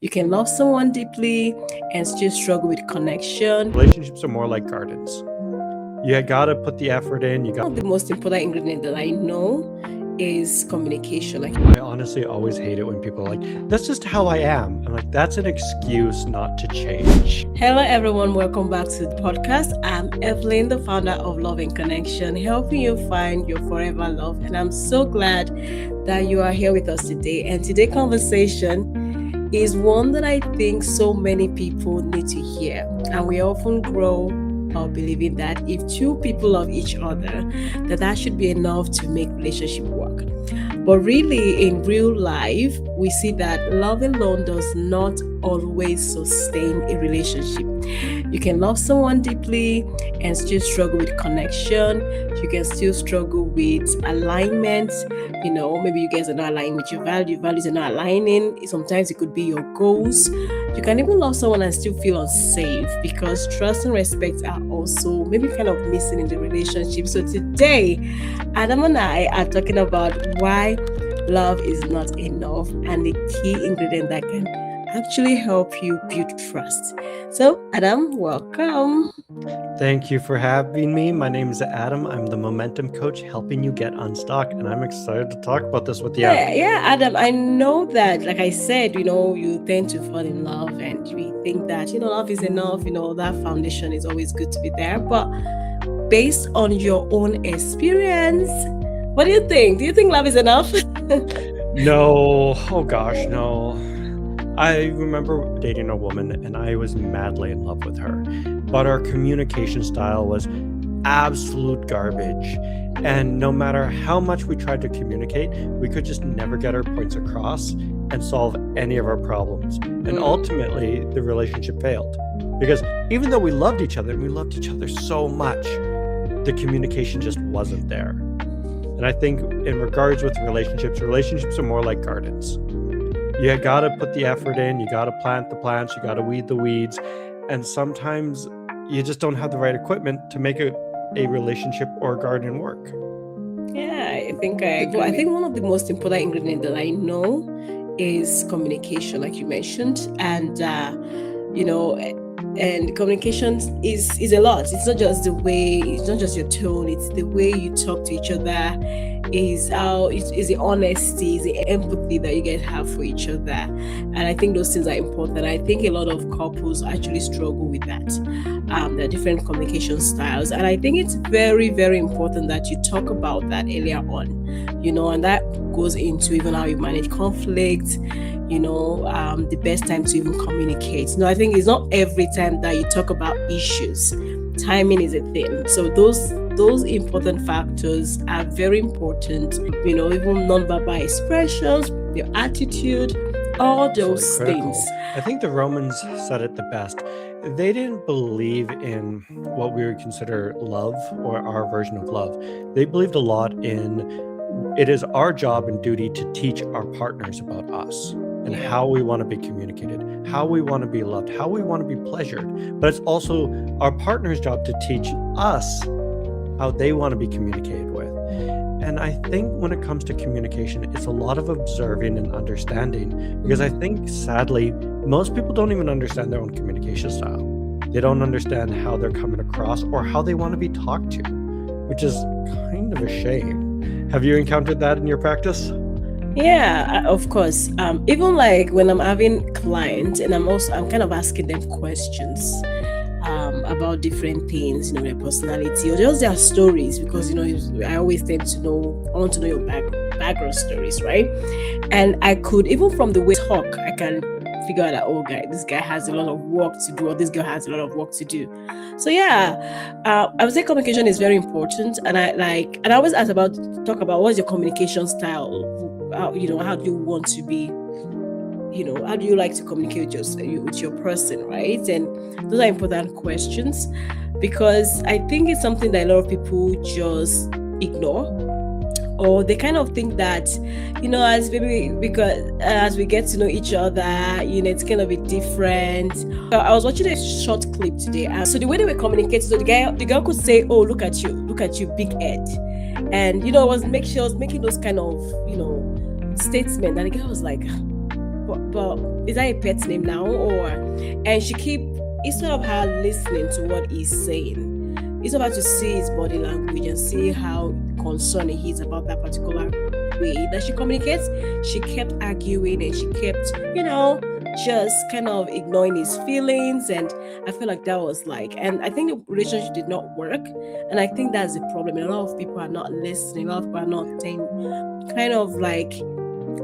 You can love someone deeply and still struggle with connection. Relationships are more like gardens. You gotta put the effort in. One of the most important ingredients that I know is communication. I honestly always hate it when people are like, that's just how I am. I'm like, that's an excuse not to change. Hello, everyone. Welcome back to the podcast. I'm Evelyn, the founder of Love and Connection, helping you find your forever love. And I'm so glad that you are here with us today. And today's conversation is one that I think so many people need to hear. And we often grow up believing that if two people love each other, that should be enough to make relationship work. But really, in real life, we see that love alone does not always sustain a relationship. You can love someone deeply and still struggle with connection. You can still struggle with alignment. Maybe you guys are not aligning with your values are not aligning. Sometimes it could be your goals. You can even love someone and still feel unsafe because trust and respect are also maybe kind of missing in the relationship. So today, Adam and I are talking about why love is not enough and the key ingredient that can actually help you build trust. So, Adam, welcome. Thank you for having me. My name is Adam. I'm the momentum coach helping you get unstuck, and I'm excited to talk about this with you. Yeah, Adam, I know that, like I said, you tend to fall in love and we think that, love is enough, that foundation is always good to be there. But based on your own experience, what do you think? Do you think love is enough? No. Oh gosh, no. I remember dating a woman and I was madly in love with her, but our communication style was absolute garbage. And no matter how much we tried to communicate, we could just never get our points across and solve any of our problems. And ultimately, the relationship failed. Because even though we loved each other and we loved each other so much, the communication just wasn't there. And I think in regards with relationships are more like gardens. You gotta put the effort in, you gotta plant the plants, you gotta weed the weeds, and sometimes you just don't have the right equipment to make a relationship or a garden work. Yeah, I think I agree. I think one of the most important ingredients that I know is communication, like you mentioned, and and communication is a lot. It's not just it's not just your tone, it's the way you talk to each other, is the honesty, is the empathy that you guys have for each other. And I think those things are important. I think a lot of couples actually struggle with that. There are different communication styles, and I think it's very, very important that you talk about that earlier on, and that goes into even how you manage conflict, the best time to even communicate. I think it's not every time that you talk about issues. Timing is a thing. So those important factors are very important. Even non-verbal expressions, your attitude, all those things. I think the Romans said it the best. They didn't believe in what we would consider love or our version of love. They believed a lot in it is our job and duty to teach our partners about us and how we want to be communicated, how we want to be loved, how we want to be pleasured. But it's also our partner's job to teach us how they want to be communicated with. And I think when it comes to communication, it's a lot of observing and understanding, because I think sadly, most people don't even understand their own communication style. They don't understand how they're coming across or how they want to be talked to, which is kind of a shame. Have you encountered that in your practice? Yeah, of course. Even like when I'm having clients and I'm kind of asking them questions about different things, their personality or just their stories, because I always tend to I want to know your background stories, right? And I could, even from the way they talk, I can figure out that this guy has a lot of work to do, or this girl has a lot of work to do. So yeah, I would say communication is very important, and I always talk about what's your communication style. How do you want to be? How do you like to communicate with your person, right? And those are important questions, because I think it's something that a lot of people just ignore, or they kind of think that, as we get to know each other, it's gonna be different. I was watching a short clip today, so the way they were communicating, so the girl could say, "Oh, look at you, big head," and she was making those kind of statements, and the girl was like, but is that a pet's name now? Or and she keep instead of her listening to what he's saying, instead of her to see his body language and see how concerned he is about that particular way that she communicates, she kept arguing and she kept, just kind of ignoring his feelings. And I feel like that was like, and I think the relationship did not work. And I think that's the problem. A lot of people are not listening, a lot of people are not kind of like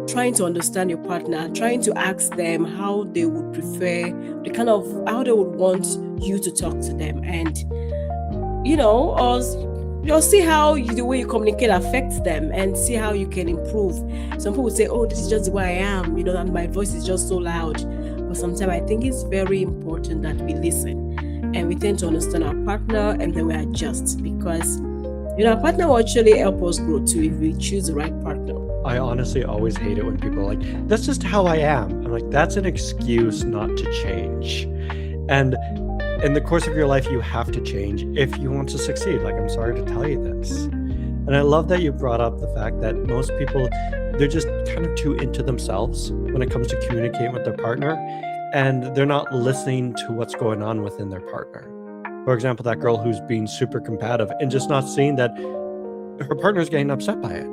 trying to understand your partner, trying to ask them how they would prefer, the kind of how they would want you to talk to them. And or you'll see how the way you communicate affects them and see how you can improve. Some people say, oh, this is just the way I am, and my voice is just so loud. But sometimes I think it's very important that we listen and we tend to understand our partner and then we adjust, because our partner will actually help us grow too if we choose the right partner. I honestly always hate it when people are like, that's just how I am. I'm like, that's an excuse not to change. And in the course of your life, you have to change if you want to succeed. Like, I'm sorry to tell you this. And I love that you brought up the fact that most people, they're just kind of too into themselves when it comes to communicating with their partner, and they're not listening to what's going on within their partner. For example, that girl who's being super combative and just not seeing that her partner's getting upset by it.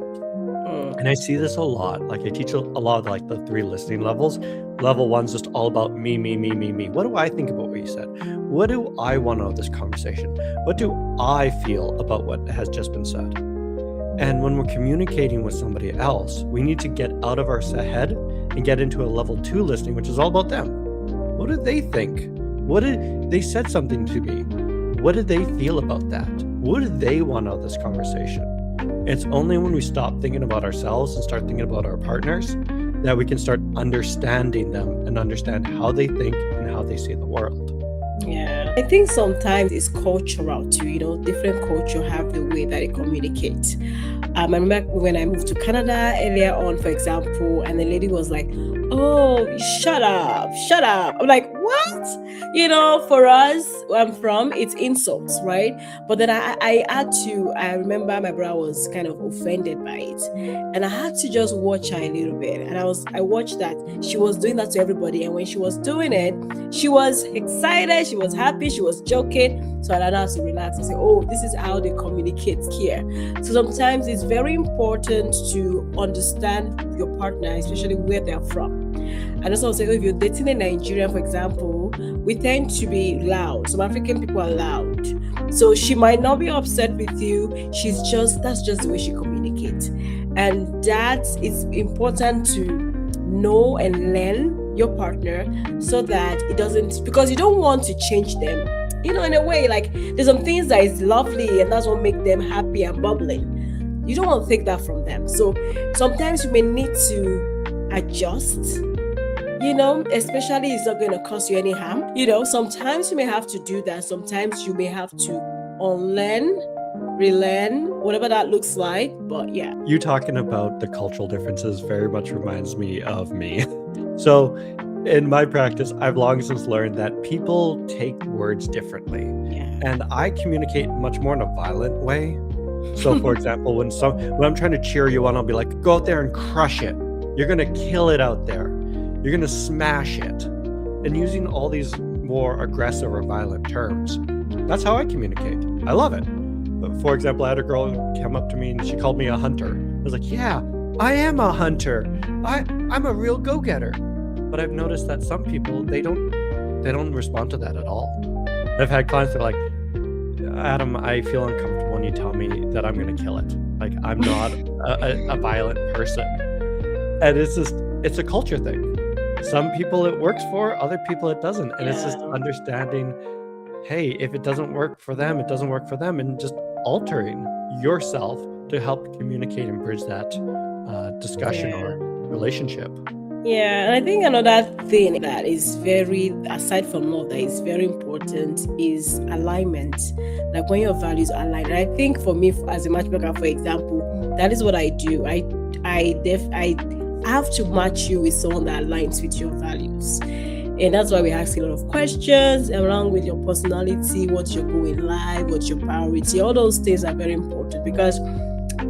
And I see this a lot. Like, I teach a lot of like the 3 listening levels. Level 1's just all about me, me, me, me, me. What do I think about what you said? What do I want out of this conversation? What do I feel about what has just been said? And when we're communicating with somebody else, we need to get out of our head and get into a level 2 listening, which is all about them. What do they think? They said something to me? What did they feel about that? What do they want out of this conversation? It's only when we stop thinking about ourselves and start thinking about our partners that we can start understanding them and understand how they think and how they see the world. Yeah, I think sometimes it's cultural too. Different culture have the way that they communicate. I remember when I moved to Canada earlier on, for example, and the lady was like, oh, shut up. I'm like, what? For us, where I'm from, it's insults, right? But then I remember my brother was kind of offended by it. And I had to just watch her a little bit. And I watched that she was doing that to everybody. And when she was doing it, she was excited, she was happy, she was joking. So I allowed her to relax and say, oh, this is how they communicate here. So sometimes it's very important to understand your partner, especially where they're from. And also say, if you're dating a Nigerian, for example, we tend to be loud. Some African people are loud. So she might not be upset with you. That's just the way she communicates. And that is important to know and learn your partner so that it doesn't, because you don't want to change them. In a way, like there's some things that is lovely and that's what make them happy and bubbling. You don't want to take that from them. So sometimes you may need to adjust, especially it's not going to cause you any harm. Sometimes you may have to do that. Sometimes you may have to unlearn, relearn, whatever that looks like. But yeah. You talking about the cultural differences very much reminds me of me. So in my practice, I've long since learned that people take words differently. Yeah. And I communicate much more in a violent way. So for example, when I'm trying to cheer you on, I'll be like, go out there and crush it. You're going to kill it out there. You're going to smash it. And using all these more aggressive or violent terms, that's how I communicate. I love it. For example, I had a girl come up to me and she called me a hunter. I was like, yeah, I am a hunter. I'm a real go-getter. But I've noticed that some people, they don't respond to that at all. I've had clients that are like, Adam, I feel uncomfortable when you tell me that I'm going to kill it. Like, I'm not a violent person. And it's a culture thing. Some people it works for, other people it doesn't. And it's just understanding, hey, if it doesn't work for them, it doesn't work for them. And just altering yourself to help communicate and bridge that discussion or relationship. Yeah, and I think another thing that is aside from love, that is very important is alignment. Like when your values are aligned. And I think for me, as a matchmaker, for example, that is what I do. I have to match you with someone that aligns with your values. And that's why we ask a lot of questions along with your personality, what's your goal in life, what's your priority. All those things are very important because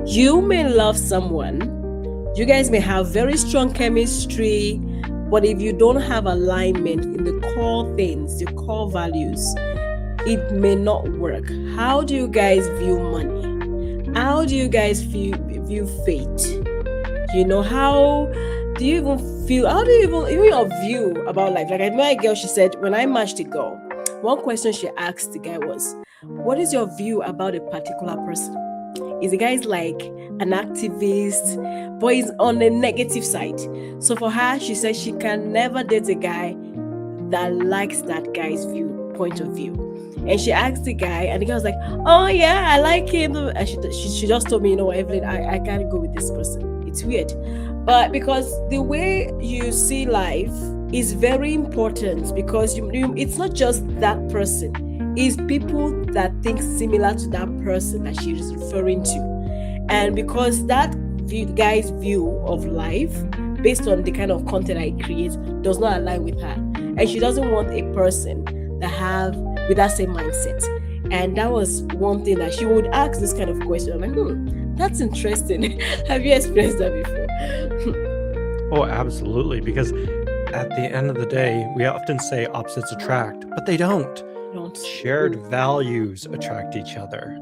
you may love someone, you guys may have very strong chemistry, But if you don't have alignment in the core things, the core values, it may not work. How do you guys view money? How do you guys view fate? How do you even feel? How do you even your view about life? Like I met a girl, she said, when I matched a girl, one question she asked the guy was, what is your view about a particular person? Is the guy's like an activist, but he's on the negative side. So for her, she said she can never date a guy that likes that guy's point of view. And she asked the guy, and the guy was like, oh yeah, I like him. And she just told me, you know what, Evelyn, I can't go with this person. It's weird. But because the way you see life is very important, because it's not just that person. It's people that think similar to that person that she is referring to. And because that guy's view of life, based on the kind of content I create, does not align with her. And she doesn't want a person with that same mindset. And that was one thing that she would ask this kind of question. I'm like, that's interesting. Have you experienced that before? Oh, absolutely. Because at the end of the day, we often say opposites attract, but they don't. Shared values attract each other.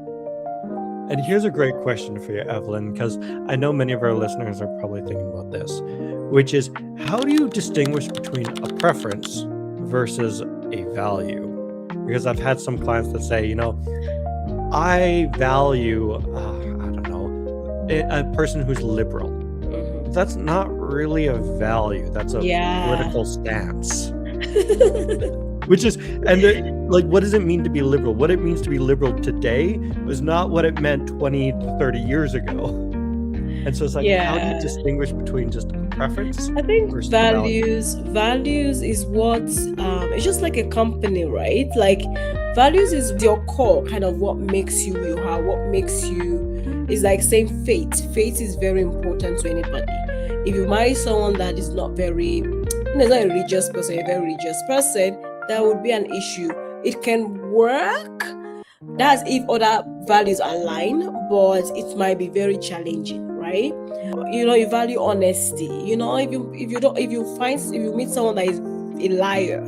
And here's a great question for you, Evelyn, because I know many of our listeners are probably thinking about this, which is, how do you distinguish between a preference versus a value? Because I've had some clients that say, I value, a person who's liberal. That's not really a value. That's a political stance. Which is, what does it mean to be liberal? What it means to be liberal today was not what it meant 20, 30 years ago. And so it's like, how do you distinguish between just a preference? I think values is what, it's just like a company, right? Like values is your core, kind of what makes you you are, what makes you, is like saying fate. Fate is very important to anybody. If you marry someone that is not very, not a religious person, a very religious person, that would be an issue. It can work. That's if other values align, but it might be very challenging, right? You value honesty. If you meet someone that is a liar,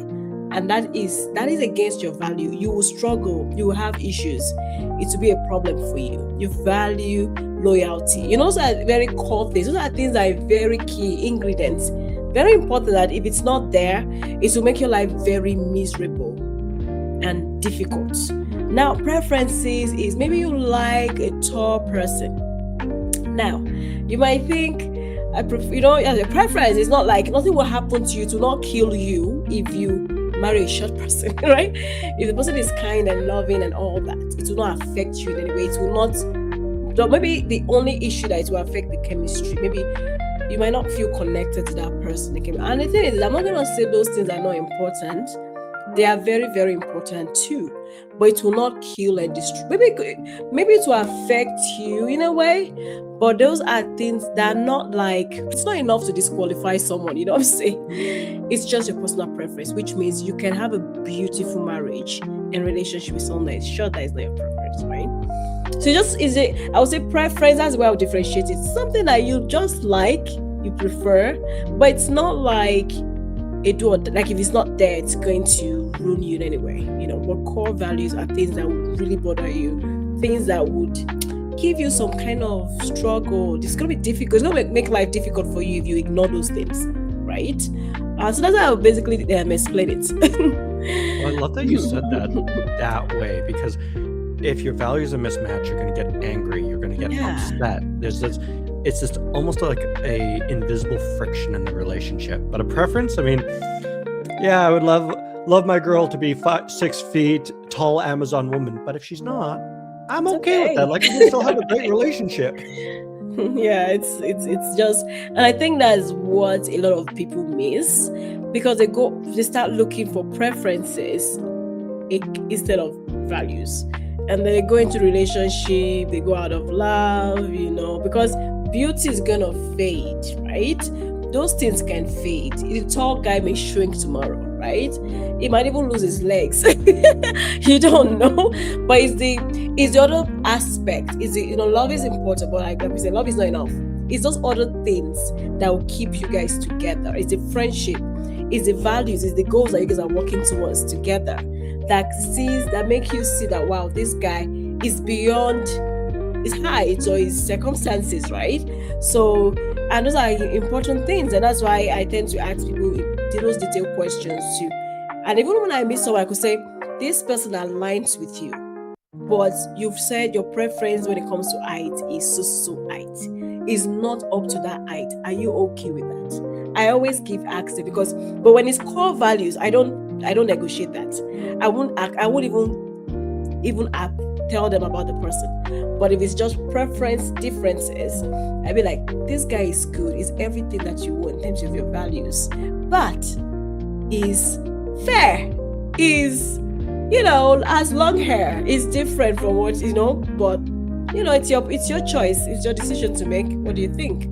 and that is against your value, you will struggle. You will have issues. It will be a problem for you. You value loyalty. Those are very core things. Those are things that are very key ingredients. Very important that if it's not there, it will make your life very miserable and difficult. Now, preferences is maybe you like a tall person. Now, you might think, as a preference is not like nothing will happen to you, to not kill you if you marry a short person, right? If the person is kind and loving and all that, it will not affect you in any way. It will not. Maybe the only issue that it will affect the chemistry. Maybe you might not feel connected to that person. And the thing is, I'm not going to say those things are not important. They are very, very important too. But it will not kill and destroy. Maybe it will affect you in a way. But those are things that are not like, it's not enough to disqualify someone. You know what I'm saying? It's just your personal preference, which means you can have a beautiful marriage and relationship with someone that is sure that is not your preference, right? So I would say preference, that's where I would differentiate it. It's something that you just like, you prefer, but it's not like like if it's not there, it's going to ruin you in any way. What core values are things that would really bother you, things that would give you some kind of struggle. It's going to be difficult. It's going to make life difficult for you if you ignore those things, right? So that's how I basically explain it. Well, I love that you said that way, because if your values are mismatched, you're going to get angry, you're going to get upset. It's just almost like a invisible friction in the relationship. But a preference, I would love my girl to be 6 feet tall Amazon woman, but if she's not, I'm okay with that. Like, we can still have a great relationship. Yeah, it's just, and I think that's what a lot of people miss, because they start looking for preferences instead of values. And they go into relationship, they go out of love, because beauty is gonna fade, right? Those things can fade. The tall guy may shrink tomorrow, right? He might even lose his legs. You don't know. But it's the other aspect. Love is important, but like we said, love is not enough. It's those other things that will keep you guys together. It's the friendship, it's the values, it's the goals that you guys are working towards together that make you see that, wow, this guy is beyond his height or his circumstances, right? So, and those are important things, and that's why I tend to ask people those detailed questions too. And even when I meet someone, I could say, this person aligns with you, but you've said your preference when it comes to height is so height. Is not up to that height. Are you okay with that? I always give access but when it's core values, I don't negotiate that. I won't even tell them about the person. But if it's just preference differences, I'd be like, this guy is good, is everything that you want in terms of your values, but is fair, is, has long hair, is different from what, but it's your choice, it's your decision to make. What do you think?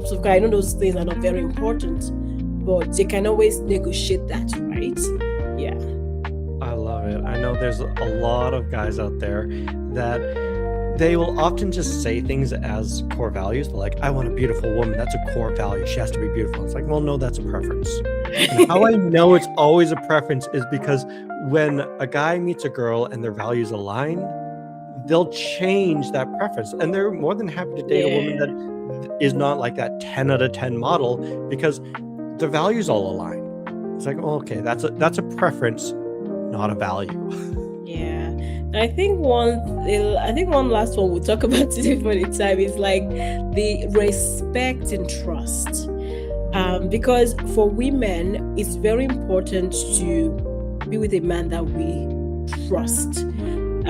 So I know those things are not very important, but you can always negotiate that, right? Yeah. I love it. I know there's a lot of guys out there that they will often just say things as core values. They're like, I want a beautiful woman. That's a core value. She has to be beautiful. It's like, well, no, that's a preference. And how I know it's always a preference is because when a guy meets a girl and their values align, they'll change that preference. And they're more than happy to date a woman that is not like that 10 out of 10 model because the values all align. It's like, oh, okay, that's a preference, not a value. Yeah. I think one last one we'll talk about today for the time is like the respect and trust. Because for women, it's very important to be with a man that we trust.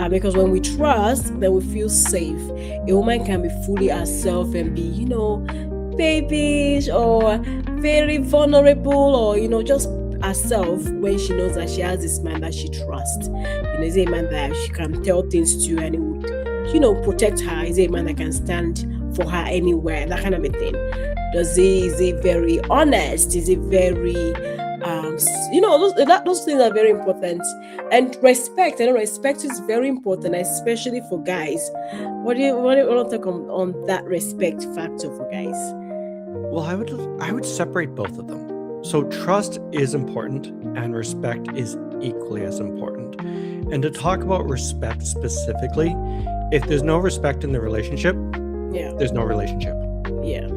Because when we trust, then we feel safe. A woman can be fully herself and be, babyish or very vulnerable, or just herself when she knows that she has this man that she trusts. Is a man that she can tell things to and it would, protect her. Is a man that can stand for her anywhere, that kind of a thing. Is he very honest? Is he very those things are very important. And respect, respect is very important, especially for guys. What do you want to talk on that respect factor for guys? Well, I would separate both of them. So trust is important and respect is equally as important. And to talk about respect specifically, if there's no respect in the relationship, there's no relationship. Yeah.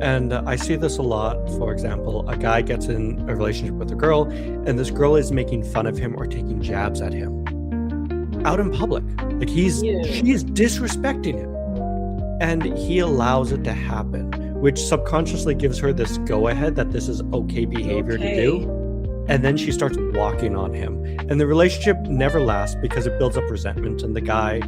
And I see this a lot. For example, a guy gets in a relationship with a girl, and this girl is making fun of him or taking jabs at him out in public. Like she's disrespecting him, and he allows it to happen, which subconsciously gives her this go-ahead that this is okay behavior to do. And then she starts walking on him, and the relationship never lasts because it builds up resentment. And the guy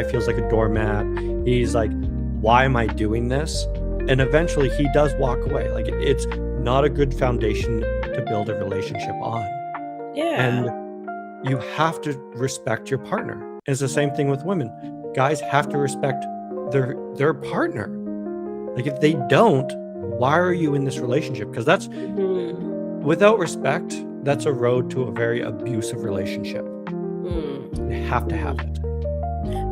feels like a doormat. He's like, why am I doing this? And eventually he does walk away. Like it's not a good foundation to build a relationship on. Yeah. And you have to respect your partner. It's the same thing with women. Guys have to respect their partner. Like if they don't, why are you in this relationship? Because that's without respect, that's a road to a very abusive relationship. You have to have it.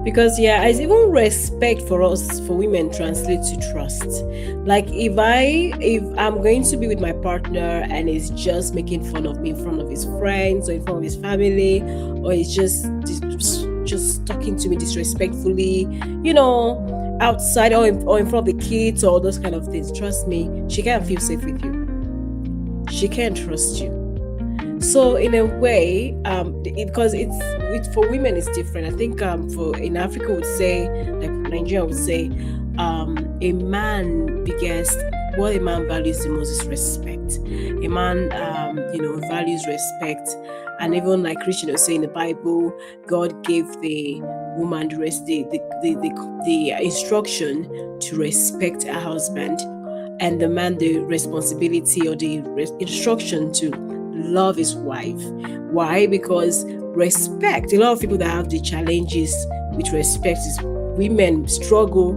Because as even respect for us, for women, translates to trust. Like if I'm going to be with my partner and he's just making fun of me in front of his friends or in front of his family, or he's just talking to me disrespectfully, outside or in front of the kids or those kind of things, trust me, she can't feel safe with you. She can't trust you. So in a way, because it's for women it's different. I think in Africa would say, like Nigeria would say, a man what a man values the most is respect. A man values respect, and even like Christian was saying in the Bible, God gave the woman the instruction to respect her husband, and the man the responsibility or the instruction to love his wife. Why? Because respect, a lot of people that have the challenges with respect is women struggle,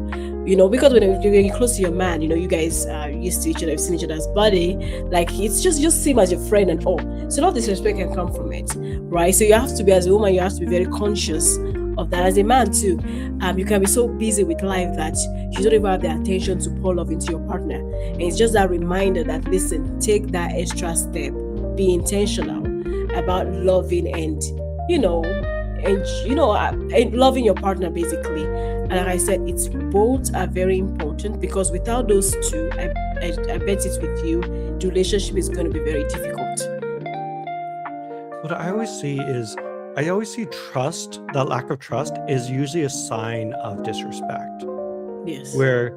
because when you're close to your man, you guys are used to each other, you've seen each other's body, like it's just seem as your friend and all. So a lot of disrespect can come from it, right? So you have to be, as a woman, you have to be very conscious of that. As a man too, you can be so busy with life that you don't even have the attention to pour love into your partner. And it's just that reminder that, listen, take that extra step, be intentional about loving and loving your partner basically. And like I said, it's both are very important, because without those two, I bet it's with you, the relationship is going to be very difficult. What I always see trust, that lack of trust is usually a sign of disrespect. Yes. Where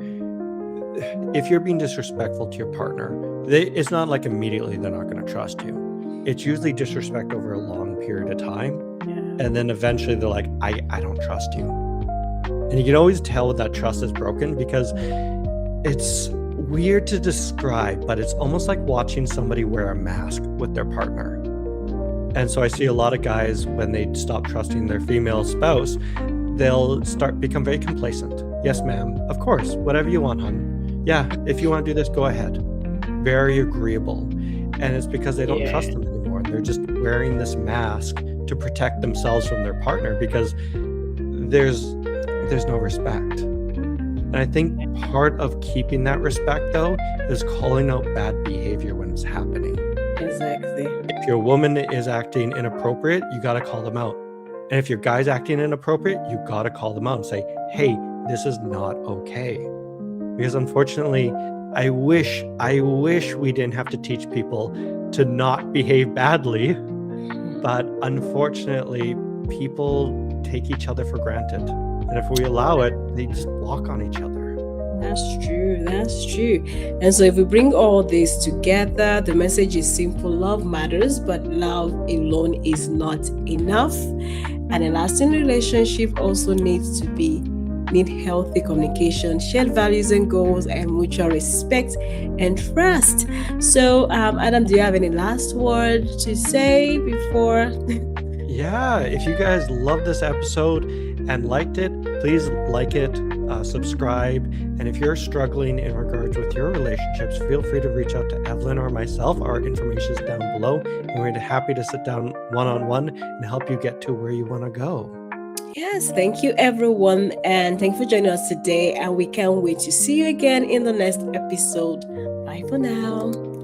if you're being disrespectful to your partner, it's not like immediately they're not going to trust you. It's usually disrespect over a long period of time. Yeah. And then eventually they're like, I don't trust you. And you can always tell when that trust is broken, because it's weird to describe, but it's almost like watching somebody wear a mask with their partner. And so I see a lot of guys, when they stop trusting their female spouse, they'll become very complacent. Yes, ma'am. Of course. Whatever you want, hon. Yeah, if you want to do this, go ahead. Very agreeable. And it's because they don't trust them anymore. They're just wearing this mask to protect themselves from their partner, because there's no respect. And I think part of keeping that respect, though, is calling out bad behavior when it's happening. Exactly. If your woman is acting inappropriate, you got to call them out. And if your guy's acting inappropriate, you got to call them out and say, hey, this is not okay. Because unfortunately, I wish we didn't have to teach people to not behave badly. But unfortunately, people take each other for granted. And if we allow it, they just walk on each other. That's true. And so if we bring all this together, the message is simple: love matters, but love alone is not enough. And a lasting relationship also need healthy communication, shared values and goals, and mutual respect and trust. So Adam, do you have any last word to say before? Yeah, if you guys loved this episode and liked it, please like it, subscribe. And if you're struggling in regards with your relationships, feel free to reach out to Evelyn or myself. Our information is down below, and we're happy to sit down one-on-one and help you get to where you want to go. Yes, thank you everyone, and thank you for joining us today, and we can't wait to see you again in the next episode. Bye for now.